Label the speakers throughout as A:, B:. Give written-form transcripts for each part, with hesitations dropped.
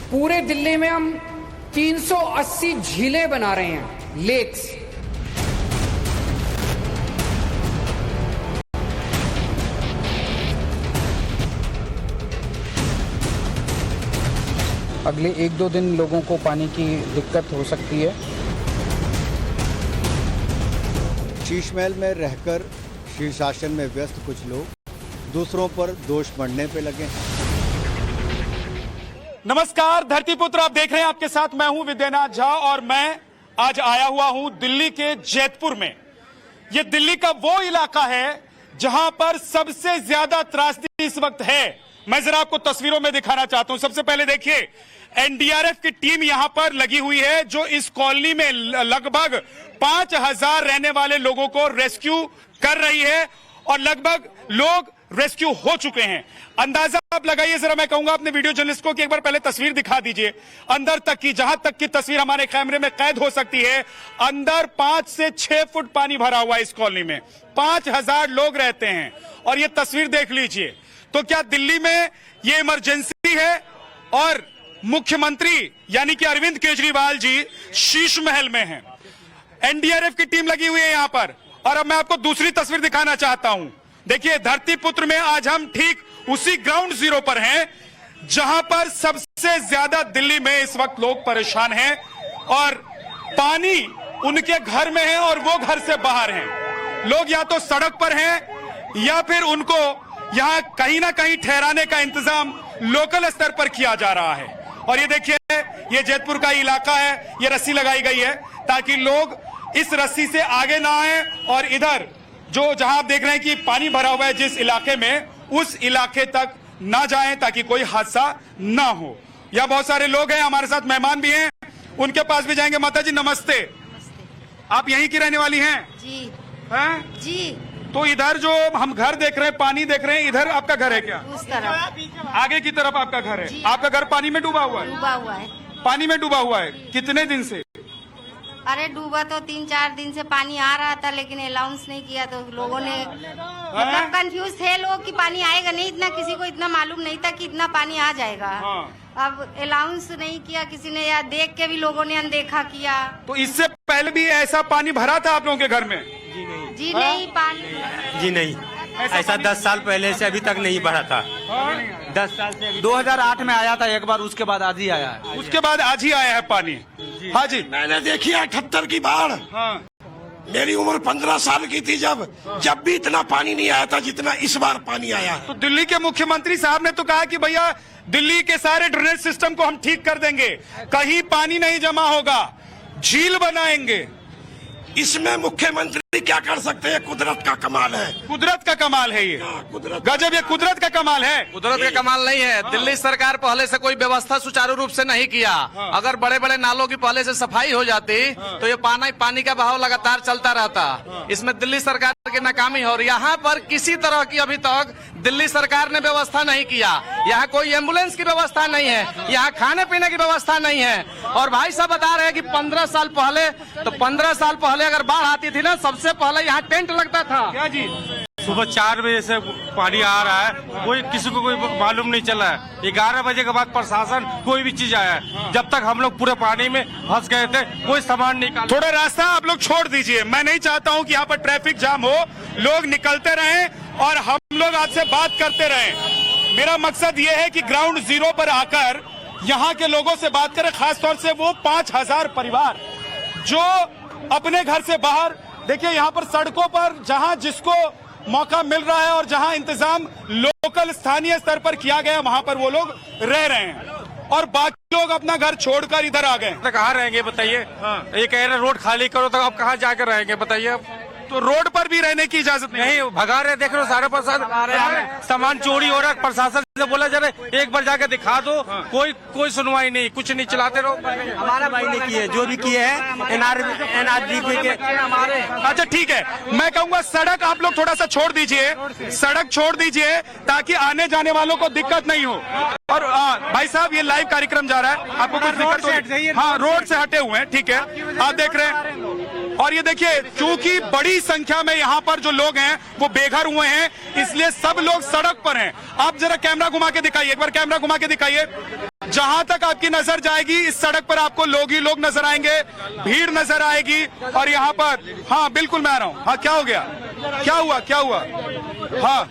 A: पूरे दिल्ली में हम 380 झीलें बना रहे हैं, लेक्स। अगले 1-2 दिन लोगों को पानी की दिक्कत हो सकती है।
B: शीश महल में रहकर शीर्षासन में व्यस्त कुछ लोग दूसरों पर दोष मढ़ने पे लगे हैं।
C: नमस्कार, धरतीपुत्र आप देख रहे हैं, आपके साथ मैं हूं विद्यानाथ झा और मैं आज आया हुआ हूं दिल्ली के जैतपुर में। यह दिल्ली का वो इलाका है जहां पर सबसे ज्यादा त्रासदी इस वक्त है। मैं जरा आपको तस्वीरों में दिखाना चाहता हूं। सबसे पहले देखिए, एनडीआरएफ की टीम यहां पर लगी हुई है जो इस कॉलोनी में लगभग 5000 रहने वाले लोगों को रेस्क्यू कर रही है और लगभग लोग रेस्क्यू हो चुके हैं। अंदाजा आप लगाइए जरा, मैं कहूंगा अपने वीडियो जर्नलिस्ट को कि एक बार पहले तस्वीर दिखा दीजिए अंदर तक की, जहां तक की तस्वीर हमारे कैमरे में कैद हो सकती है। अंदर 5 से 6 फुट पानी भरा हुआ है इस कॉलोनी में। 5000 लोग रहते हैं और ये तस्वीर देख लीजिए। तो क्या दिल्ली में ये इमरजेंसी है और मुख्यमंत्री यानी कि अरविंद केजरीवाल जी शीश महल में हैं। एनडीआरएफ की टीम लगी हुई है यहां पर। और अब मैं आपको दूसरी तस्वीर दिखाना चाहता हूं। देखिए, धरतीपुत्र में आज हम ठीक उसी ग्राउंड जीरो पर हैं जहां पर सबसे ज्यादा दिल्ली में इस वक्त लोग परेशान हैं और पानी उनके घर में है और वो घर से बाहर हैं। लोग या तो सड़क पर हैं या फिर उनको यहां कहीं ना कहीं ठहराने का इंतजाम लोकल स्तर पर किया जा रहा है। और ये देखिए, ये जैतपुर का इलाका है, ये रस्सी लगाई गई है ताकि लोग इस रस्सी से आगे ना आए और इधर जो जहां आप देख रहे हैं कि पानी भरा हुआ है जिस इलाके में, उस इलाके तक ना जाएं ताकि कोई हादसा ना हो। यहां बहुत सारे लोग हैं, हमारे साथ मेहमान भी हैं, उनके पास भी जाएंगे। माता जी नमस्ते। आप यहीं की रहने वाली हैं?
D: जी।
C: हैं?
D: जी।
C: तो इधर जो हम घर देख रहे हैं, पानी देख रहे हैं, इधर आपका घर है क्या?
D: उस तरफ
C: आगे की तरफ आपका घर है। आपका घर पानी में डूबा हुआ है?
D: डूबा हुआ है।
C: पानी में डूबा हुआ है कितने दिन से?
D: अरे डूबा तो 3-4 दिन से पानी आ रहा था, लेकिन अलाउंस नहीं किया तो लोगों ने मतलब कंफ्यूज थे लोग कि पानी आएगा नहीं। इतना किसी को इतना मालूम नहीं था कि इतना पानी आ जाएगा। अब अलाउंस नहीं किया किसी ने, या देख के भी लोगों ने अनदेखा किया।
C: तो इससे पहले भी ऐसा पानी भरा था आप लोगों के घर में?
D: जी नहीं, पानी
E: जी नहीं, ऐसा 10 साल पहले से अभी तक नहीं बढ़ा था। 10 साल से
F: 2008 में आया था एक बार, उसके बाद आज ही आया है।
C: उसके बाद आज ही आया है पानी। हाँ जी,
G: मैंने देखी 78 की बाढ़। मेरी उम्र 15 साल की थी जब भी इतना पानी नहीं आया था जितना इस बार पानी आया है।
C: तो दिल्ली के मुख्यमंत्री साहब ने तो कहा कि भैया दिल्ली के सारे ड्रेनेज सिस्टम को हम ठीक कर देंगे, कहीं पानी नहीं जमा होगा, झील बनाएंगे।
G: इसमें मुख्यमंत्री क्या कर सकते हैं? कुदरत का कमाल है।
C: कुदरत का कमाल है ये।
G: कुदरत
C: गजब, ये कुदरत का कमाल है।
F: कुदरत का कमाल नहीं है। दिल्ली सरकार पहले से कोई व्यवस्था सुचारू रूप से नहीं किया। अगर बड़े बड़े नालों की पहले से सफाई हो जाती तो ये पानी का बहाव लगातार चलता रहता। इसमें दिल्ली सरकार की नाकामी हो। यहाँ पर किसी तरह की अभी तक दिल्ली सरकार ने व्यवस्था नहीं किया। यहाँ कोई एम्बुलेंस की व्यवस्था नहीं है, यहाँ खाने पीने की व्यवस्था नहीं है। और भाई साहब बता रहे हैं कि 15 साल पहले अगर बाढ़ आती थी ना, सबसे पहले यहाँ टेंट लगता था।
C: क्या जी?
E: सुबह 4 बजे से पानी आ रहा है, कोई किसी को कोई मालूम नहीं चला है। 11 बजे के बाद प्रशासन कोई भी चीज आया है। जब तक हम लोग पूरे पानी में फंस गए थे, कोई सामान निकाल।
C: थोड़ा रास्ता आप लोग छोड़ दीजिए। मैं नहीं चाहता हूं कि यहाँ पर ट्रैफिक जाम हो, लोग निकलते रहें और हम लोग आपसे बात करते रहें। मेरा मकसद ये है कि ग्राउंड जीरो पर आकर यहाँ के लोगों से बात करें, खासतौर से वो 5000 परिवार जो अपने घर से बाहर। देखिए, यहाँ पर सड़कों पर जहां जिसको मौका मिल रहा है और जहां इंतजाम लोकल स्थानीय स्तर पर किया गया, वहां पर वो लोग रह रहे हैं और बाकी लोग अपना घर छोड़कर इधर आ गए।
E: तो कहाँ रहेंगे बताइए? ये कह रहे रोड खाली करो, तो अब कहाँ जाकर रहेंगे बताइए?
C: तो रोड पर भी रहने की इजाजत नहीं।
E: भगा रहे, देख रहे हो सारे प्रशासन, सामान चोरी हो रहा है। प्रशासन से बोला जा रहा है एक बार जाके दिखा दो, कोई सुनवाई नहीं, कुछ नहीं, चलाते रहो।
F: हमारा भाई ने किए, जो भी किए हैं एनआरडीपी के हमारे।
C: अच्छा ठीक है, मैं कहूंगा सड़क आप लोग थोड़ा सा छोड़ दीजिए, सड़क छोड़ दीजिए ताकि आने जाने वालों को दिक्कत नहीं हो। और भाई साहब, ये लाइव कार्यक्रम जा रहा है, आपको कुछ दिक्कत हो? हाँ, रोड से हटे हुए हैं, ठीक है। आप देख रहे हैं और ये देखिए, चूंकि बड़ी संख्या में यहाँ पर जो लोग हैं वो बेघर हुए हैं, इसलिए सब लोग सड़क पर हैं। आप जरा कैमरा घुमा के दिखाइए, एक बार कैमरा घुमा के दिखाइए। जहां तक आपकी नजर जाएगी इस सड़क पर आपको लोग ही लोग नजर आएंगे, भीड़ नजर आएगी। और यहाँ पर, हाँ बिल्कुल मैं आ रहा हूँ। हाँ क्या हो गया, क्या हुआ, क्या हुआ? हाँ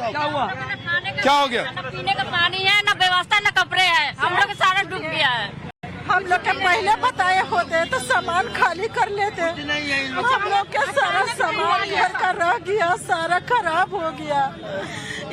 C: क्या हो गया?
H: न पीने का पानी है, न व्यवस्था, न कपड़े है, हम लोग सारा डूब गया है।
I: हम लोग के पहले बताए होते तो सामान खाली कर लेते। हम लोग के सारा सामान घर का रह गया, सारा खराब हो गया।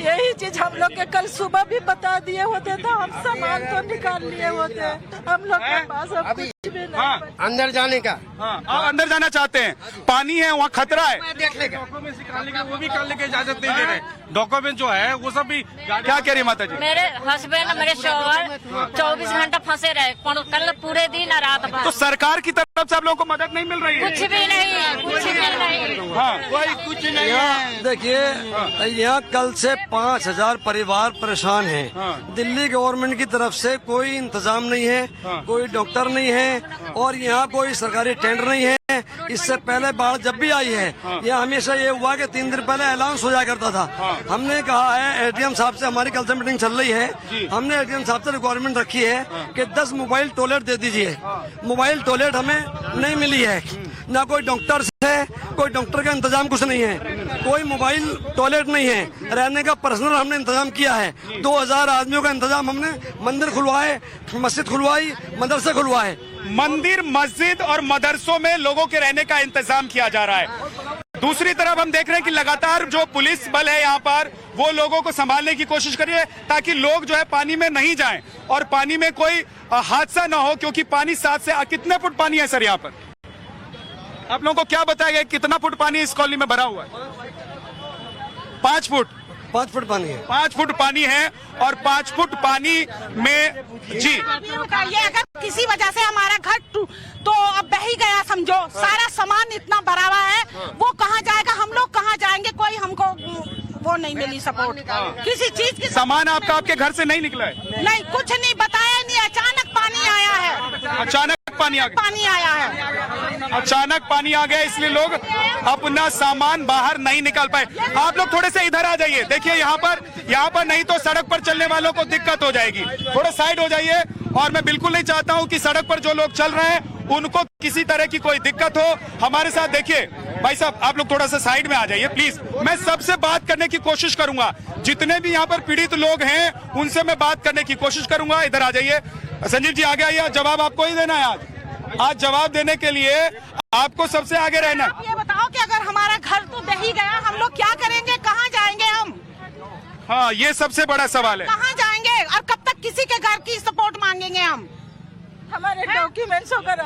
I: यही चीज हम लोग के कल सुबह भी बता दिए होते तो हम सामान तो निकाल लिए होते। हम लोग के पास अब कुछ भी नहीं।
J: अंदर जाने का,
C: आप अंदर जाना चाहते हैं, पानी है वहाँ, खतरा है।
E: डॉक्यूमेंट निकालने का वो भी निकालने की इजाजत नहीं दे रहे। डॉक्यूमेंट जो है वो सब भी।
C: क्या कह रही माता जी?
H: मेरे हस्बैंड, मेरे शौहर 24 घंटा फंसे रहे, कल पूरे दिन और रात भर।
C: तो सरकार की तरफ से आप लोगों को मदद नहीं मिल रही है?
H: कुछ भी नहीं, कुछ भी नहीं।
C: हाँ
J: कोई कुछ नहीं है। देखिए, यहाँ कल से 5000 परिवार परेशान हैं। दिल्ली गवर्नमेंट की तरफ से कोई इंतजाम नहीं है, कोई डॉक्टर नहीं है और यहाँ कोई सरकारी टेंडर नहीं है। इससे पहले बाढ़ जब भी आई है, यह हमेशा ये हुआ कि 3 दिन पहले अनाउंस हो जाया करता था। हमने कहा है एडीएम साहब से, हमारी कल से मीटिंग चल रही है, हमने एडीएम साहब से रिक्वायरमेंट रखी है कि 10 मोबाइल टॉयलेट दे दीजिए। मोबाइल टॉयलेट हमें नहीं मिली है, ना कोई डॉक्टर है, कोई डॉक्टर का इंतजाम कुछ नहीं है, कोई मोबाइल टॉयलेट नहीं है। रहने का पर्सनल हमने इंतजाम किया है, 2000 आदमियों का इंतजाम हमने, मंदिर खुलवाए, मस्जिद खुलवाई, मदरसे खुलवाए।
C: मंदिर, मस्जिद और मदरसों में लोगों के रहने का इंतजाम किया जा रहा है। दूसरी तरफ हम देख रहे हैं कि लगातार जो पुलिस बल है यहाँ पर, वो लोगों को संभालने की कोशिश कर रही है ताकि लोग जो है पानी में नहीं जाएं और पानी में कोई हादसा ना हो, क्योंकि पानी 7 से कितने फुट पानी है सर यहाँ पर? आप लोगों को क्या बताया गया, कितना फुट पानी इस कॉलोनी में भरा हुआ है? 5 फुट।
J: 5 फुट पानी है।
C: 5 फुट पानी है और 5 फुट पानी में जी
I: ये अगर किसी वजह से हमारा घर तो अब बह ही गया समझो, सारा सामान इतना भरा हुआ है, वो कहाँ जाएगा, हम लोग कहाँ जाएंगे? कोई हमको वो नहीं मिली सपोर्ट किसी चीज की।
C: सामान आपका आपके घर से नहीं निकला है?
I: नहीं, कुछ नहीं बताया, नहीं, अचानक पानी आया है।
C: अचानक पानी आ गया?
I: पानी आया है,
C: अचानक पानी आ गया, इसलिए लोग अपना सामान बाहर नहीं निकाल पाए। आप लोग थोड़े से इधर आ जाइए, देखिए यहाँ पर नहीं तो सड़क पर चलने वालों को दिक्कत हो जाएगी। थोड़ा साइड हो जाइए। और मैं बिल्कुल नहीं चाहता हूँ कि सड़क पर जो लोग चल रहे हैं उनको किसी तरह की कोई दिक्कत हो। हमारे साथ देखिए भाई साहब, आप लोग थोड़ा सा साइड में आ जाइए प्लीज। मैं सबसे बात करने की कोशिश करूंगा, जितने भी यहाँ पर पीड़ित लोग हैं उनसे मैं बात करने की कोशिश करूंगा। इधर आ जाइए। संजीव जी आगे आइए, जवाब आपको ही देना है आज जवाब देने के लिए आपको सबसे आगे रहना।
I: आप ये बताओ कि अगर हमारा घर तो बह ही गया, हम लोग क्या करेंगे, कहाँ जाएंगे हम?
C: हाँ, ये सबसे बड़ा सवाल है।
I: कहाँ जाएंगे और कब तक किसी के घर की सपोर्ट मांगेंगे हम? हमारे डॉक्यूमेंट्स वगैरह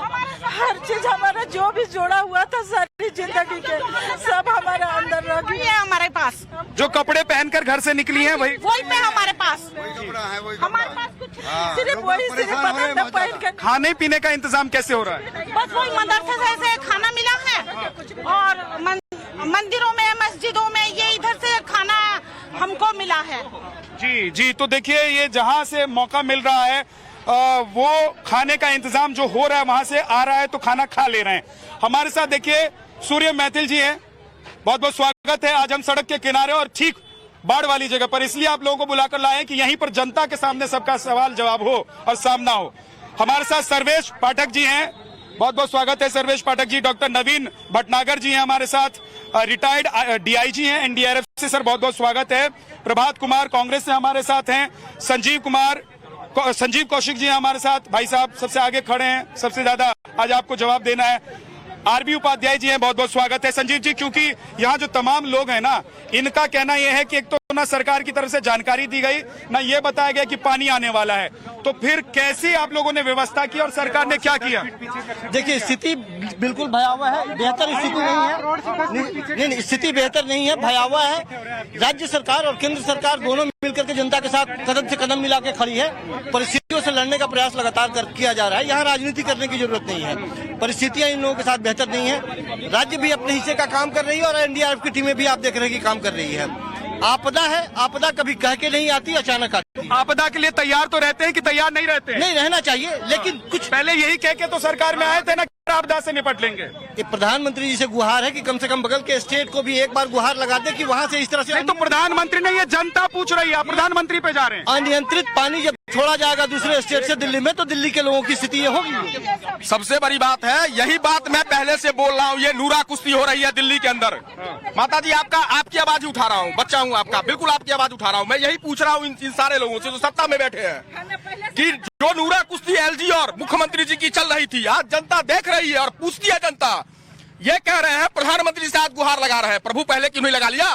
I: हर चीज हमारा जो भी जोड़ा हुआ था सारी जिंदगी के, सब हमारा अंदर रह गया है। हमारे पास
C: जो कपड़े पहनकर घर से निकली हैं वही
I: पे हमारे पास हमारे पास कुछ सिर्फ वही, सिर्फ बदन में पहन कर।
C: खाने पीने का इंतजाम कैसे हो रहा है?
I: बस वही मदरसे से खाना मिला है और मंदिरों में, मस्जिदों में, ये इधर से खाना हमको मिला है।
C: जी जी, तो देखिए ये जहाँ से मौका मिल रहा है वो खाने का इंतजाम जो हो रहा है वहां से आ रहा है तो खाना खा ले रहे हैं। हमारे साथ देखिए सूर्य मैथिल जी हैं, बहुत बहुत स्वागत है। आज हम सड़क के किनारे और ठीक बाढ़ वाली जगह पर इसलिए आप लोगों को बुलाकर लाए हैं कि यहीं पर जनता के सामने सबका सवाल जवाब हो और सामना हो। हमारे साथ सर्वेश पाठक जी हैं, बहुत बहुत स्वागत है सर्वेश पाठक जी। डॉक्टर नवीन भटनागर जी हैं हमारे साथ, रिटायर्ड डीआईजी हैं एनडीआरएफ से, सर बहुत बहुत स्वागत है। प्रभात कुमार कांग्रेस से हमारे साथ हैं। संजीव कौशिक जी हैं हमारे साथ, भाई साहब सबसे आगे खड़े हैं, सबसे ज्यादा आज आपको जवाब देना है। आरबी उपाध्याय जी हैं, बहुत बहुत स्वागत है। संजीव जी, क्योंकि यहाँ जो तमाम लोग हैं ना, इनका कहना यह है कि एक तो ना सरकार की तरफ से जानकारी दी गई, ना ये बताया गया कि पानी आने वाला है, तो फिर कैसी आप लोगों ने व्यवस्था की और सरकार ने क्या किया?
J: देखिए, स्थिति बिल्कुल भयावह है, बेहतर स्थिति नहीं है। नहीं, स्थिति बेहतर नहीं है, भयावह है। राज्य सरकार और केंद्र सरकार दोनों मिलकर के जनता के साथ कदम से कदम मिला के खड़ी है। परिस्थितियों से लड़ने का प्रयास लगातार किया जा रहा है। यहाँ राजनीति करने की जरूरत नहीं है। परिस्थितियां इन लोगों के साथ बेहतर नहीं है। राज्य भी अपने हिस्से का काम कर रही है और एनडीआरएफ की टीमें भी आप देख रहे हैं कि काम कर रही है। आपदा है, आपदा कभी कह के नहीं आती, अचानक आती है।
C: आपदा के लिए तैयार तो रहते हैं कि तैयार नहीं रहते हैं?
J: नहीं, रहना चाहिए, लेकिन कुछ
C: पहले यही कह के तो सरकार में आए थे ना, आपदा से निपट लेंगे।
J: प्रधानमंत्री जी से गुहार है कि कम से कम बगल के स्टेट को भी एक बार गुहार लगा दे कि वहाँ से इस तरह से
C: नहीं तो प्रधानमंत्री ने, ये जनता पूछ रही है, आप प्रधानमंत्री पे जा रहे हैं।
J: अनियंत्रित पानी जब छोड़ा जाएगा दूसरे स्टेट से दिल्ली में, तो दिल्ली के लोगों की स्थिति ये होगी।
F: सबसे बड़ी बात है, यही बात मैं पहले से बोल रहा हूँ, ये नूरा कुश्ती हो रही है दिल्ली के अंदर। माता जी आपकी आवाज उठा रहा हूँ, बच्चा हूँ आपका, बिल्कुल आपकी आवाज उठा रहा हूँ। मैं यही पूछ रहा हूँ इन सारे लोगों से जो सत्ता में बैठे हैं कि जो नूरा कुश्ती एलजी और मुख्यमंत्री जी की चल रही थी, आज जनता देख रही है और पूछती है जनता। ये कह रहे हैं प्रधानमंत्री से आज गुहार लगा रहे हैं, प्रभु पहले क्यों नहीं लगा लिया?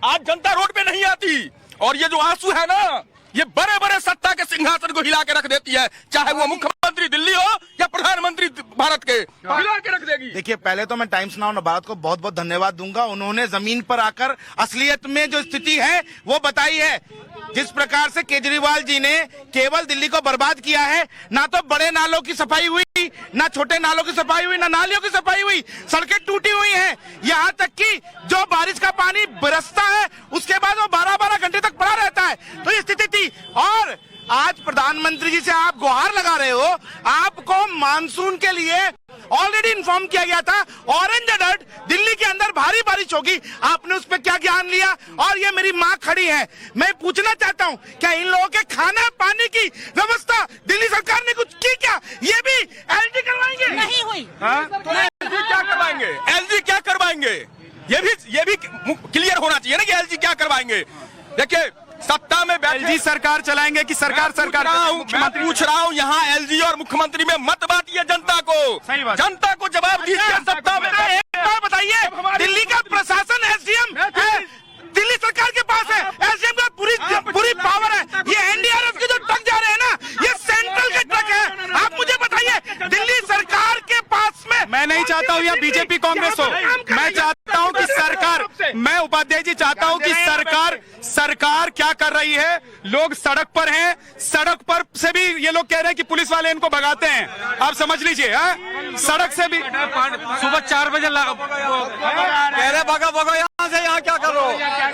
F: आज जनता रोड पे नहीं आती, और ये जो आंसू है ना, ये बड़े बड़े सत्ता के सिंहासन को हिला के रख देती है, चाहे वो मुख्यमंत्री दिल्ली हो या प्रधानमंत्री भारत के, हिला के रख देगी।
K: देखिए, पहले तो मैं टाइम्स नाउ भारत को बहुत बहुत धन्यवाद दूंगा। उन्होंने जमीन पर आकर असलियत में जो स्थिति है वो बताई है। जिस प्रकार से केजरीवाल जी ने केवल दिल्ली को बर्बाद किया है, ना तो बड़े नालों की सफाई हुई, ना छोटे नालों की सफाई हुई, ना नालियों की सफाई हुई, सड़कें टूटी हुई हैं। यहाँ तक कि जो बारिश का पानी बरसता है उसके बाद वो 12-12 घंटे तक पड़ा रहता है। तो ये स्थिति थी, और आज प्रधानमंत्री जी से आप गुहार लगा रहे हो। आपको मानसून के लिए ऑलरेडी इन्फॉर्म किया गया था, ऑरेंज अलर्ट, दिल्ली के अंदर भारी बारिश होगी। आपने उस पर क्या ज्ञान लिया? और ये मेरी माँ खड़ी है, मैं पूछना चाहता हूँ, क्या इन लोगों के खाना पानी की व्यवस्था दिल्ली सरकार ने कुछ की क्या? ये भी एलजी करवाएंगे?
H: नहीं हुई।
F: तो एलजी क्या करवाएंगे? एलजी क्या करवाएंगे? ये भी क्लियर होना चाहिए ना कि एलजी क्या करवाएंगे। देखिए, सत्ता में एलजी सरकार चलाएंगे कि सरकार मैं पूछ रहा हूँ, यहाँ एलजी और मुख्यमंत्री में मत बांटिए जनता को।
C: सही बात।
F: जनता को जवाब दीजिए सत्ता में।
K: एक बात बताइए, दिल्ली का प्रशासन एसडीएम है, दिल्ली सरकार के पास है, एसडीएम का पूरी पावर है। ये एनडीआरएफ के जो ट्रक जा रहे हैं ना, ये सेंट्रल के ट्रक है। आप मुझे बताइए, दिल्ली सरकार के पास में,
C: मैं नहीं चाहता हूँ यहाँ बीजेपी कांग्रेस हो, मैं चाहता हूँ कि सरकार, मैं उपाध्याय जी चाहता हूँ कि सरकार क्या कर रही है। लोग सड़क पर हैं, सड़क पर से भी ये लोग कह रहे हैं कि पुलिस वाले इनको भगाते हैं। आप समझ लीजिए, सड़क से भी
E: सुबह 4 बजे
J: कह रहे भगो यहाँ से, यहाँ क्या करो?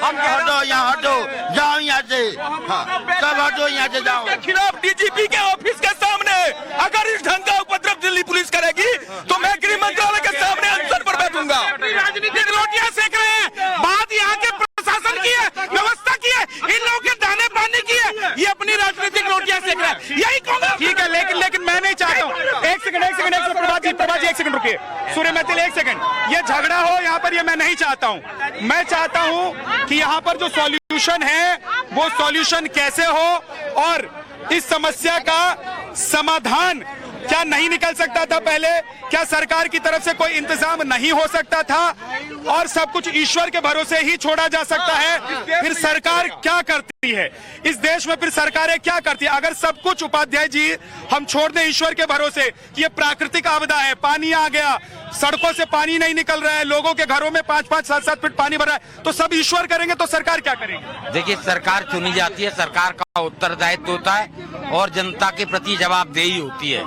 K: हम हटो, यहाँ हटो, जाओ यहाँ से, सब हटो यहाँ से, जाओ।
F: के खिलाफ डीजीपी के ऑफिस के सामने अगर इस ढंग का उपद्रव दिल्ली पुलिस करेगी तो मैं गृह मंत्रालय के सामने अनशन पर बैठूंगा।
K: राजनीतिक रोटियां सेक रहे हैं, बात यहाँ के प्रशासन की है, व्यवस्था की है, इन लोगों के दाने पानी की है, ये अपनी राजनीतिक रोटियां सेक रहे हैं। यही कांग्रेस।
C: ठीक है, लेकिन मैं नहीं चाहता हूँ। एक सेकंड प्रभात जी एक सेकंड रुकिए। सूर्य मैथिल एक सेकंड, ये झगड़ा हो यहाँ पर, ये मैं नहीं चाहता हूँ। मैं चाहता हूँ कि यहाँ पर जो सॉल्यूशन है वो सॉल्यूशन कैसे हो, और इस समस्या का समाधान क्या नहीं निकल सकता था पहले? क्या सरकार की तरफ से कोई इंतजाम नहीं हो सकता था और सब कुछ ईश्वर के भरोसे ही छोड़ा जा सकता है? फिर सरकार क्या करती है इस देश में? फिर सरकारें क्या करती है? अगर सब कुछ उपाध्याय जी हम छोड़ दें ईश्वर के भरोसे कि ये प्राकृतिक आपदा है, पानी आ गया, सड़कों से पानी नहीं निकल रहा है, लोगों के घरों में 5-5, 7-7 फीट पानी भर रहा है, तो सब ईश्वर करेंगे तो सरकार क्या करेगी?
L: देखिए, सरकार चुनी जाती है, सरकार का उत्तरदायित्व होता है और जनता के प्रति जवाबदेही होती है।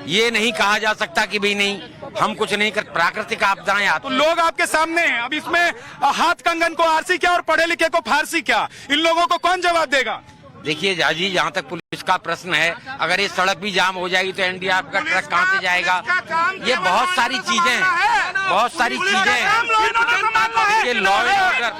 L: ये नहीं कहा जा सकता कि भाई नहीं, हम कुछ नहीं कर, प्राकृतिक आपदाएं आती।
C: तो लोग आपके सामने हैं, अब इसमें हाथ कंगन को आरसी क्या और पढ़े लिखे को फारसी क्या? इन लोगों को कौन जवाब देगा?
L: देखिए जाजी, जहाँ तक पुलिस का प्रश्न है, अगर ये सड़क भी जाम हो जाएगी तो एनडीआरएफ का ट्रक कहाँ से जाएगा? ये बहुत सारी चीजें हैं। देखिए, लॉ एंड ऑर्डर,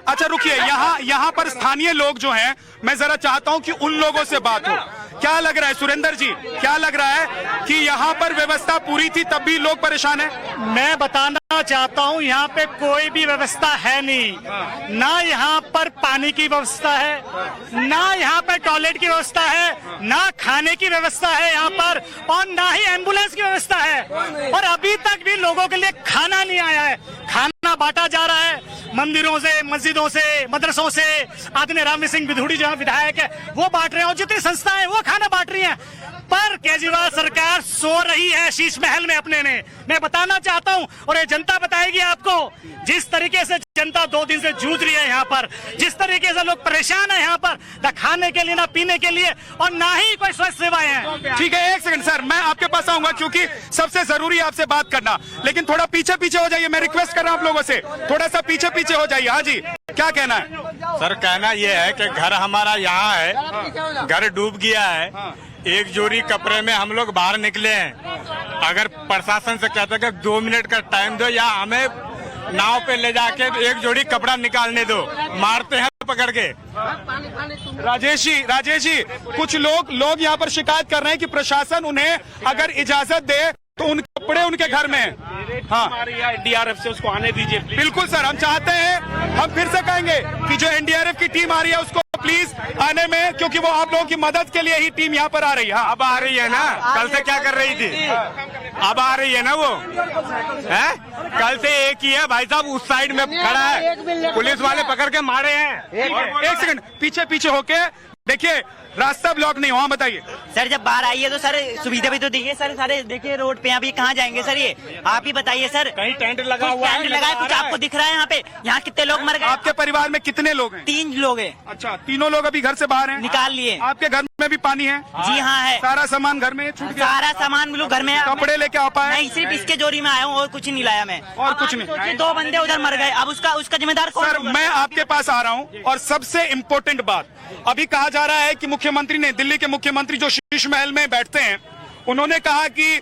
C: अच्छा रुकिए, यहाँ पर स्थानीय लोग जो हैं, मैं जरा चाहता हूँ कि उन लोगों से बात हो। क्या लग रहा है सुरेंद्र जी, क्या लग रहा है कि यहाँ पर व्यवस्था पूरी थी तब भी लोग परेशान हैं?
M: मैं बताना चाहता हूँ, यहाँ पे कोई भी व्यवस्था है नहीं। ना यहाँ पर पानी की व्यवस्था है, ना यहाँ पर टॉयलेट की व्यवस्था है, ना खाने की व्यवस्था है यहाँ पर, और ना ही एम्बुलेंस की व्यवस्था है। और अभी तक भी लोगों के लिए खाना नहीं आया है। खाना बांटा जा रहा है मंदिरों से, मस्जिदों से, मदरसों से। आदरणीय राम सिंह विधुड़ी जो विधायक है वो बांट रहे हैं, और जितनी संस्थाएं हैं वो खाना बांट रही हैं। पर केजरीवाल सरकार सो रही है शीश महल में अपने में। मैं बताना चाहता हूं, और ये जनता बताएगी आपको, जिस तरीके से जनता 2 दिन से जूझ रही है यहाँ पर, जिस तरीके से लोग परेशान है यहाँ पर, न खाने के लिए, न पीने के लिए, और ना ही कोई स्वास्थ्य सेवाएं हैं।
C: ठीक है, एक सेकंड सर, मैं आपके पास आऊंगा क्योंकि सबसे जरूरी है आपसे बात करना, लेकिन थोड़ा पीछे पीछे हो जाइए। मैं रिक्वेस्ट कर रहा हूं आप लोगों से, थोड़ा सा पीछे पीछे हो जाइए। हाँ जी। क्या कहना है?
E: सर कहना ये है कि घर हमारा यहाँ है, घर डूब गया है, एक जोड़ी कपड़े में हम लोग बाहर निकले हैं। अगर प्रशासन से कहते हैं कि 2 मिनट का टाइम दो या हमें नाव पे ले जाके एक जोड़ी कपड़ा निकालने दो, मारते हैं पकड़ के।
C: राजेश जी कुछ लोग यहाँ पर शिकायत कर रहे हैं कि प्रशासन उन्हें अगर इजाजत दे तो उन कपड़े उनके घर में हैं। हाँ,
E: एनडीआरएफ से उसको आने दीजिए।
C: बिल्कुल सर, हम चाहते हैं, हम फिर से कहेंगे कि जो एनडीआरएफ की टीम आ रही है उसको प्लीज आने में, क्योंकि वो आप लोगों की मदद के लिए ही टीम यहाँ पर आ रही है। हाँ,
E: अब आ रही है ना, कल से क्या कर रही थी? अब आ रही है ना वो है? कल से एक ही है भाई साहब, उस साइड में खड़ा है, पुलिस वाले पकड़ के मारे हैं।
C: एक सेकंड पीछे होके देखिए, रास्ता ब्लॉक नहीं हुआ, बताइए
N: सर। जब बाहर आई है तो सर सुविधा भी तो देखिए सर, सारे देखिए रोड पे अभी कहाँ जाएंगे सर? ये आप ही बताइए सर।
E: कहीं टेंट लगा हुआ है?
N: टेंट लगा है, कुछ आपको दिख रहा है यहाँ पे? यहाँ कितने लोग मर गए?
C: आपके परिवार में कितने लोग हैं?
N: 3 लोग हैं।
C: अच्छा, तीनों लोग अभी घर से बाहर हैं?
N: निकाल लिए।
C: आपके घर में भी पानी है?
N: जी हाँ है।
C: सारा सामान घर में छूट गया?
N: सारा सामान लोग घर में है।
C: कपड़े लेके आ पाए?
N: नहीं, सिर्फ इसके जोड़ी में आया हूँ और कुछ नहीं लाया मैं।
C: और कुछ नहीं?
N: 2 बंदे उधर मर गए, अब उसका जिम्मेदार कौन?
C: सर मैं आपके पास आ रहा हूँ, और सबसे इम्पोर्टेंट बात, अभी कहा जा रहा है कि मुख्यमंत्री ने, दिल्ली के मुख्यमंत्री जो शीश महल में बैठते हैं, उन्होंने कहा कि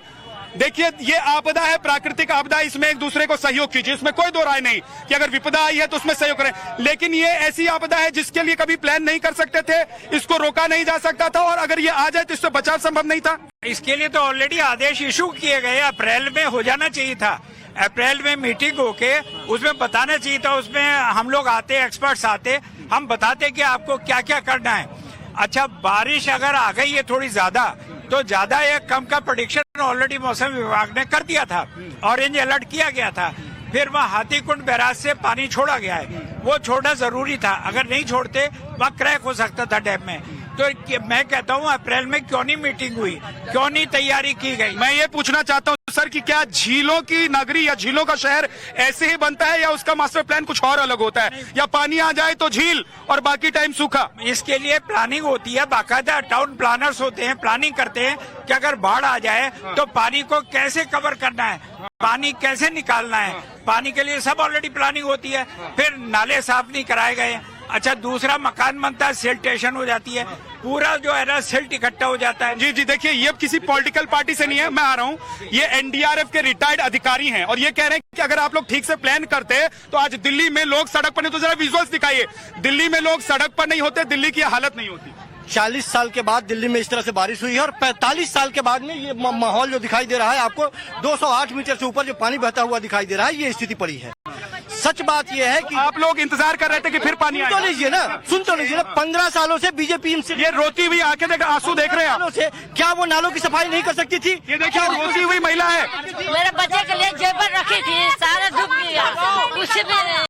C: देखिए ये आपदा है, प्राकृतिक आपदा, इसमें एक दूसरे को सहयोग कीजिए, इसमें कोई दो राय नहीं कि अगर विपदा आई है तो उसमें सहयोग करें, लेकिन ये ऐसी आपदा है जिसके लिए कभी प्लान नहीं कर सकते थे, इसको रोका नहीं जा सकता था, और अगर ये आ जाए तो इससे बचाव संभव नहीं था।
M: इसके लिए तो ऑलरेडी आदेश इशू किए गए, अप्रैल में हो जाना चाहिए था। अप्रैल में मीटिंग होके उसमें बताना चाहिए था, उसमें हम लोग आते, एक्सपर्ट्स आते, हम बताते कि आपको क्या क्या करना है। अच्छा, बारिश अगर आ गई है थोड़ी ज्यादा, तो ज्यादा या कम का प्रेडिक्शन ऑलरेडी मौसम विभाग ने कर दिया था, ऑरेंज अलर्ट किया गया था। फिर वहाँ हाथीकुंड बैराज से पानी छोड़ा गया है, वो छोड़ना जरूरी था, अगर नहीं छोड़ते वहाँ क्रैक हो सकता था डैम में। तो मैं कहता हूँ अप्रैल में क्यों नहीं मीटिंग हुई, क्यों नहीं तैयारी की गई?
C: मैं ये पूछना चाहता हूँ सर कि क्या झीलों की नगरी या झीलों का शहर ऐसे ही बनता है, या उसका मास्टर प्लान कुछ और अलग होता है, या पानी आ जाए तो झील और बाकी टाइम सूखा?
M: इसके लिए प्लानिंग होती है, बाकायदा टाउन प्लानर्स होते हैं, प्लानिंग करते हैं कि अगर बाढ़ आ जाए तो पानी को कैसे कवर करना है, पानी कैसे निकालना है, पानी के लिए सब ऑलरेडी प्लानिंग होती है। फिर नाले साफ नहीं कराए गए। अच्छा, दूसरा मकान बनता है, सिल्टेशन हो जाती है, पूरा जो है ना सिल्ट इकट्ठा हो जाता है।
C: जी देखिए, ये किसी पॉलिटिकल पार्टी से नहीं है, मैं आ रहा हूँ, ये एनडीआरएफ के रिटायर्ड अधिकारी हैं, और ये कह रहे हैं कि अगर आप लोग ठीक से प्लान करते तो आज दिल्ली में लोग सड़क पर नहीं, तो जरा विजुअल्स दिखाइए, दिल्ली में लोग सड़क पर नहीं होते, दिल्ली की हालत नहीं होती।
J: 40 साल के बाद दिल्ली में इस तरह से बारिश हुई है, और 45 साल के बाद में ये माहौल जो दिखाई दे रहा है आपको, 208 मीटर से ऊपर जो पानी बहता हुआ दिखाई दे रहा है, ये स्थिति पड़ी है। सच बात यह है कि
C: आप लोग इंतजार कर रहे थे कि फिर पानी आएगा।
J: सुन तो लीजिए ना, 15 सालों से बीजेपी
C: ये रोती हुई आंखें देख, आंसू देख रहे हैं
J: से, क्या वो नालों की सफाई नहीं कर सकती थी?
C: ये देखिए, रोती हुई महिला है।
H: मेरे बच्चे के लिए जेवर रखी थी, सारा डूब गया, कुछ भी नहीं है,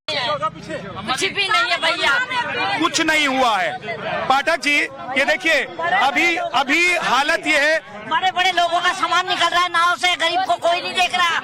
H: कुछ भी नहीं है भैया,
C: कुछ नहीं हुआ है। पाठक जी, ये देखिए, अभी हालत ये है,
H: बड़े बड़े लोगों का सामान निकल रहा है नाव से, गरीब को कोई नहीं देख रहा,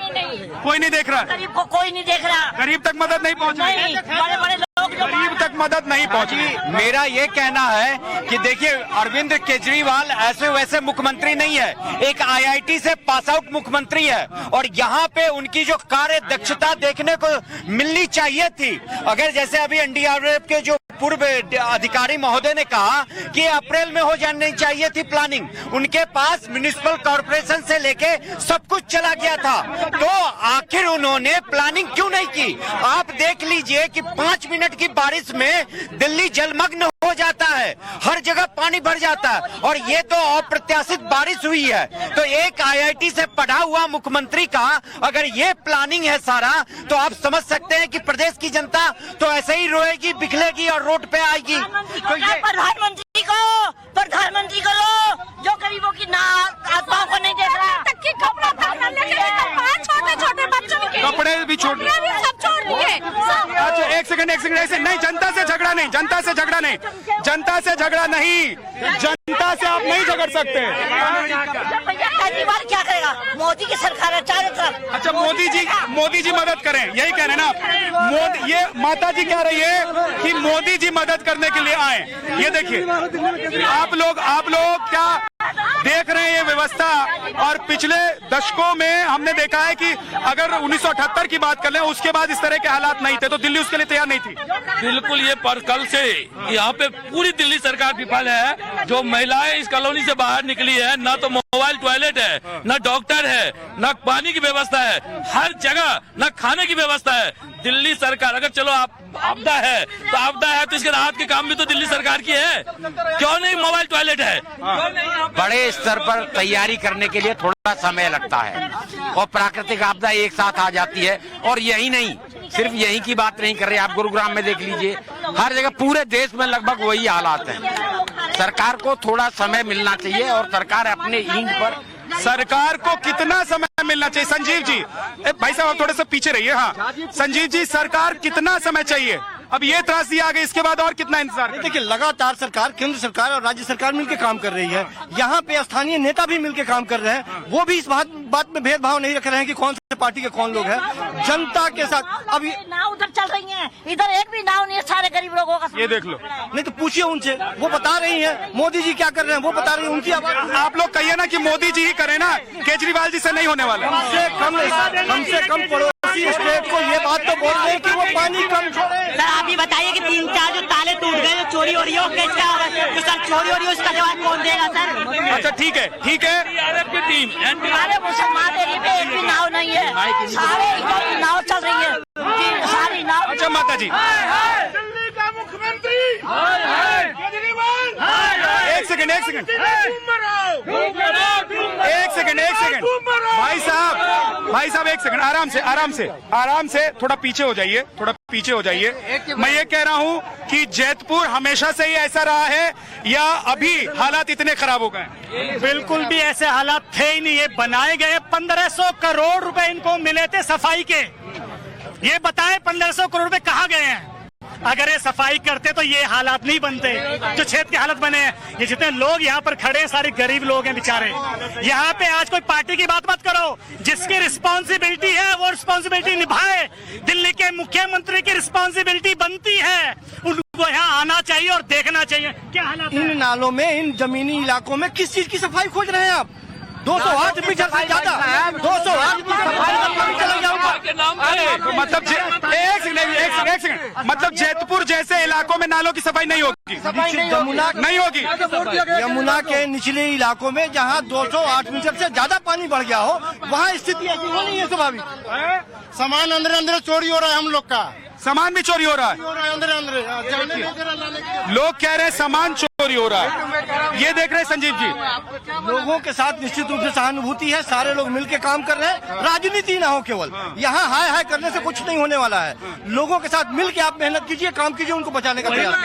C: कोई नहीं देख रहा,
H: गरीब को कोई नहीं देख रहा,
C: गरीब तक मदद नहीं पहुंच रही,
H: बड़े बड़े लोग
C: गरीब तक मदद नहीं पहुंची।
O: मेरा ये कहना है कि देखिए, अरविंद केजरीवाल ऐसे वैसे मुख्यमंत्री नहीं है, एक आईआईटी से पास आउट मुख्यमंत्री है, और यहाँ पे उनकी जो कार्य दक्षता देखने को मिलनी चाहिए थी। अगर जैसे अभी एनडीआरएफ के जो पूर्व अधिकारी महोदय ने कहा कि अप्रैल में हो जानी चाहिए थी प्लानिंग, उनके पास म्युनिसिपल कॉर्पोरेशन से लेके सब कुछ चला गया था, तो आखिर उन्होंने प्लानिंग क्यों नहीं की? आप देख लीजिए कि 5 मिनट की बारिश में दिल्ली जलमग्न हो जाता है, हर जगह पानी भर जाता है, और ये तो अप्रत्याशित बारिश हुई है। तो एक आईआईटी से पढ़ा हुआ मुख्यमंत्री का अगर ये प्लानिंग है सारा, तो आप समझ सकते हैं कि प्रदेश की जनता तो ऐसे ही रोएगी, बिखलेगी और रोड पे आएगी।
H: तो ये प्रधानमंत्री को लो, जो गरीबों की आत्माओं को नहीं देख रहा, तक की कपड़ा छोटे बच्चों के
C: कपड़े भी छोड़
H: सब छोड़ दिए।
C: अच्छा, एक सेकंड ऐसे नहीं, जनता से झगड़ा नहीं, जनता से झगड़ा नहीं, जनता से आप नहीं झगड़ सकते।
H: केजरीवाल क्या करेगा? मोदी की सरकार है चारों तरफ।
C: अच्छा, मोदी जी मदद करें, यही कह रहे हैं ना? ये माता जी कह रही है कि मोदी जी मदद करने के लिए आए। ये देखिए, आप लोग क्या देख रहे हैं ये व्यवस्था, और पिछले दशकों में हमने देखा है कि अगर 1978 की बात कर लें उसके बाद इस तरह के हालात नहीं थे, तो दिल्ली उसके लिए तैयार नहीं थी।
P: बिल्कुल, ये पर कल से यहाँ पे पूरी दिल्ली सरकार विफल है। जो महिलाएं इस कॉलोनी से बाहर निकली है, ना तो मोबाइल टॉयलेट है, ना डॉक्टर है, ना पानी की व्यवस्था है, हर जगह ना खाने की व्यवस्था है। दिल्ली सरकार, अगर चलो आपदा है तो आपदा है, तो इसके राहत के काम भी तो दिल्ली सरकार की है। क्यों नहीं मोबाइल टॉयलेट है?
L: बड़े स्तर पर तैयारी करने के लिए थोड़ा समय लगता है, और प्राकृतिक आपदा एक साथ आ जाती है। और यही नहीं, सिर्फ यही की बात नहीं कर रहे, आप गुरुग्राम में देख लीजिए, हर जगह पूरे देश में लगभग वही हालात है। सरकार को थोड़ा समय मिलना चाहिए, और सरकार अपने ईंट पर,
C: सरकार को कितना समय मिलना चाहिए? संजीव जी, भाई साहब आप थोड़े से पीछे रहिए। हाँ संजीव जी, सरकार कितना समय चाहिए? अब ये त्रासदी आ गई, इसके बाद और कितना इंतजार?
J: देखिए, लगातार सरकार, केंद्र सरकार और राज्य सरकार मिलकर काम कर रही है। यहाँ पे स्थानीय नेता भी मिलकर काम कर रहे हैं, वो भी इस बात में भेदभाव नहीं रख रहे हैं कि कौन से पार्टी के कौन लोग हैं। जनता के साथ अब
H: नाव उधर चल रही है, इधर एक भी नाव नहीं है, सारे गरीब लोगों का।
C: ये देख लो।
J: नहीं तो पूछिए उनसे, वो बता रही हैं मोदी जी क्या कर रहे हैं, वो बता रही है। उनकी आवाज
C: आप लोग कहिए ना कि मोदी जी ही करें ना, केजरीवाल जी से नहीं होने वाला।
J: कम से कम पड़ोसी स्टेट को ये बात तो बोल रहे हैं कि वो पानी कम छोड़े।
N: सर आप ही बताइए कि 3-4 जो ताले टूट गए, जो चोरी हो रही है, कैसा होगा? तो सर चोरी हो रही है, उसका जवाब कौन देगा सर?
C: अच्छा ठीक है, ठीक है।
H: हमारे मुसलमान एरिया में एक भी नाव नहीं है, सारे इधर नाव चल रही है, सारी नाव।
C: अच्छा माता जी,
G: दिल्ली का मुख्यमंत्री
C: एक सेकंड भाई साहब एक सेकंड, आराम से थोड़ा पीछे हो जाइए। मैं ये कह रहा हूँ कि जैतपुर हमेशा से ही ऐसा रहा है या अभी हालात इतने खराब हो गए?
M: बिल्कुल भी ऐसे हालात थे ही नहीं। ये बनाए गए 1500 करोड़ रुपए इनको मिले थे सफाई के। ये बताएं 1500 करोड़ रुपए कहाँ गए हैं? अगर ये सफाई करते तो ये हालात नहीं बनते जो क्षेत्र के हालत बने हैं। ये जितने लोग यहाँ पर खड़े हैं सारे गरीब लोग हैं बेचारे। यहाँ पे आज कोई पार्टी की बात मत करो, जिसकी रिस्पॉन्सिबिलिटी है वो रिस्पॉन्सिबिलिटी निभाए। दिल्ली के मुख्यमंत्री की रिस्पॉन्सिबिलिटी बनती है, उनको यहाँ आना चाहिए और देखना चाहिए क्या हालात।
J: इन नालों में, इन जमीनी इलाकों में किस चीज की सफाई खोज रहे हैं आप? 208 मीटर से ज्यादा, 208 मीटर चला जाऊंगा।
C: मतलब एक सेकंड, मतलब जैतपुर जैसे इलाकों में नालों की सफाई नहीं होगी? नहीं होगी।
J: यमुना के निचले इलाकों में जहां 208 मीटर से ज्यादा पानी बढ़ गया हो, वहां स्थिति ऐसी होनी है स्वाभाविक।
K: सामान अंदर चोरी हो रहा है, हम लोग का
C: सामान भी चोरी हो रहा है। लोग कह रहे हैं सामान चोरी हो रहा है। ये देख रहे हैं संजीव जी,
J: लोगों के साथ निश्चित रूप से सहानुभूति है, सारे लोग मिलकर काम कर रहे हैं। राजनीति ना हो केवल, यहाँ हाय हाय करने से कुछ नहीं होने वाला है। लोगों के साथ मिलकर आप मेहनत कीजिए, काम कीजिए, उनको बचाने का प्रयास।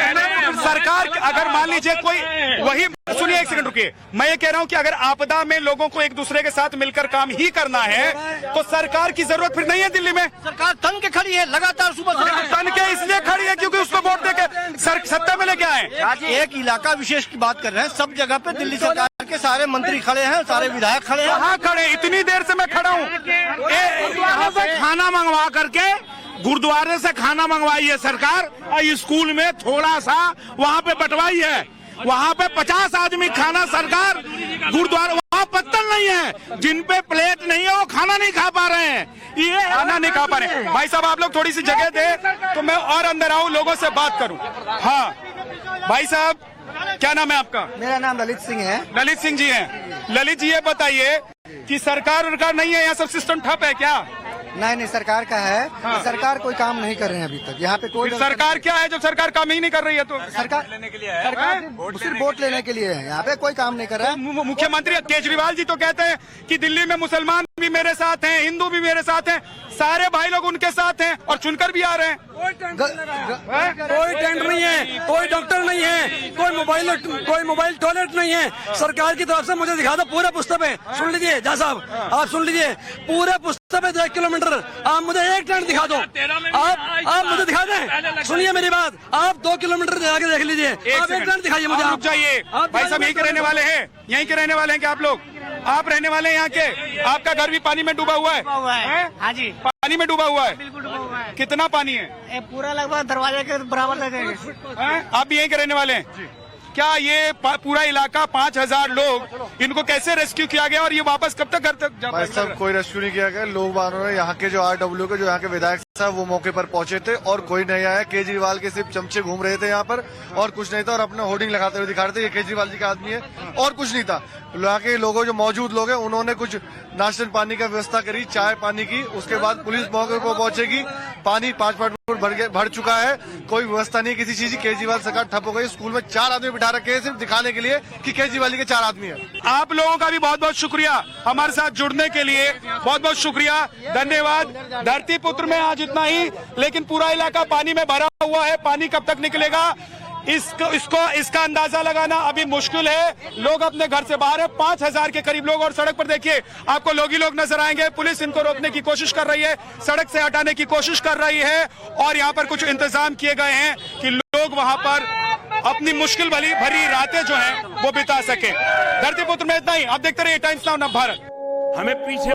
C: सरकार अगर मान लीजिए कोई, वही सुनिए एक सेकंड रुकिए, मैं ये कह रहा हूँ कि अगर आपदा में लोगों को एक दूसरे के साथ मिलकर काम ही करना है तो सरकार की जरूरत फिर नहीं है। दिल्ली में
J: सरकार तन के खड़ी है, लगातार सुबह
C: तन के इसलिए खड़ी है क्योंकि उसको वोट देके सत्ता में लेके आए।
J: एक इलाका विशेष की बात कर रहे हैं, सब जगह पे दिल्ली सरकार के सारे मंत्री खड़े हैं, सारे विधायक खड़े हैं।
C: कहाँ खड़े? इतनी देर से मैं खड़ा हूँ।
K: यहाँ से खाना मंगवा करके, गुरुद्वारे से खाना मंगवाई है सरकार, और स्कूल में थोड़ा सा वहाँ पे बंटवाई है। वहाँ पे 50 आदमी खाना सरकार, गुरुद्वारा वहाँ पत्तल नहीं है, जिन पे प्लेट नहीं है वो खाना नहीं खा पा रहे हैं। ये
C: खाना नहीं खा पा रहे हैं। भाई साहब आप लोग थोड़ी सी जगह दे तो मैं और अंदर आऊँ, लोगों से बात करूँ। हाँ भाई साहब, क्या नाम है आपका?
J: मेरा नाम ललित सिंह है।
C: ललित सिंह जी हैं। ललित जी ये बताइए कि सरकार नहीं है, यहाँ सब सिस्टम ठप है क्या?
J: नहीं, सरकार का है। हाँ। सरकार कोई काम नहीं कर रहे हैं अभी तक यहाँ पे। कोई
C: सरकार क्या है जब सरकार काम ही नहीं कर रही है? तो
J: सरकार लेने के लिए है, सरकार सिर्फ वोट लेने के लिए है, यहाँ पे कोई काम नहीं कर रहा है।
C: मुख्यमंत्री केजरीवाल जी तो कहते हैं कि दिल्ली में मुसलमान भी मेरे साथ हैं, हिंदू भी मेरे साथ हैं, सारे भाई लोग उनके साथ हैं और चुनकर भी आ रहे हैं।
J: कोई टेंट नहीं है, कोई डॉक्टर नहीं है, कोई मोबाइल टॉयलेट नहीं है। सरकार की तरफ से मुझे दिखा दो पूरा पुस्तक है, सुन लीजिए जा साहब, आप सुन लीजिए, पूरे पुस्तक है 1 किलोमीटर। आप मुझे एक टेंट दिखा दो, आप मुझे दिखा दें। सुनिए मेरी बात, आप 2 किलोमीटर जाके देख लीजिए, आप एक टेंट दिखाइए मुझे।
C: आप जाइए भाई साहब, यहीं के रहने वाले हैं, यहीं के रहने वाले हैं क्या आप लोग? आप रहने वाले हैं यहाँ के? आपका घर भी पानी में डूबा हुआ है?
N: हाँ जी,
C: पानी में डूबा हुआ है।
N: बिल्कुल डूबा हुआ है।
C: कितना पानी है?
N: पूरा लगभग दरवाजे के बराबर लगेगा।
C: आप भी यहीं के रहने वाले हैं? क्या ये पूरा इलाका 5000 लोग, इनको कैसे रेस्क्यू किया गया और ये वापस कब तक घर तक जा पाएंगे?
Q: सब कोई रेस्क्यू नहीं किया गया। लोग बानों ने यहाँ के जो RW के जो यहाँ के विधायक साहब वो मौके पर पहुंचे थे और कोई नहीं आया। केजरीवाल के सिर्फ चमचे घूम रहे थे यहाँ पर और कुछ नहीं था, और अपना होर्डिंग लगाते हुए दिखा रहे थे ये केजरीवाल जी का आदमी है और कुछ नहीं था। यहाँ के लोगों जो मौजूद लोग हैं उन्होंने कुछ नाश्ते पानी का व्यवस्था करी, चाय पानी की। उसके बाद पुलिस मौके पर पहुंचेगी, पानी 5 फुट भर चुका है, कोई व्यवस्था नहीं किसी चीज की। केजरीवाल सरकार ठप हो गई। स्कूल में 4 आदमी बिठा रखे हैं सिर्फ दिखाने के लिए कि केजरीवाल जी के 4 आदमी हैं।
C: आप लोगों का भी बहुत बहुत शुक्रिया हमारे साथ जुड़ने के लिए, बहुत बहुत शुक्रिया, धन्यवाद। धरतीपुत्र में आज इतना ही, लेकिन पूरा इलाका पानी में भरा हुआ है। पानी कब तक निकलेगा इसका अंदाजा लगाना अभी मुश्किल है। लोग अपने घर से बाहर है, 5000 के करीब लोग, और सड़क पर देखिए आपको लोग ही लोग नजर आएंगे। पुलिस इनको रोकने की कोशिश कर रही है, सड़क से हटाने की कोशिश कर रही है, और यहाँ पर कुछ इंतजाम किए गए हैं कि लोग वहां पर अपनी मुश्किल भरी रातें जो हैं वो बिता सके। धरतीपुत्र में इतना ही। आप देखते रहिए टाइम्स नाउ नव भारत।
P: हमें पीछे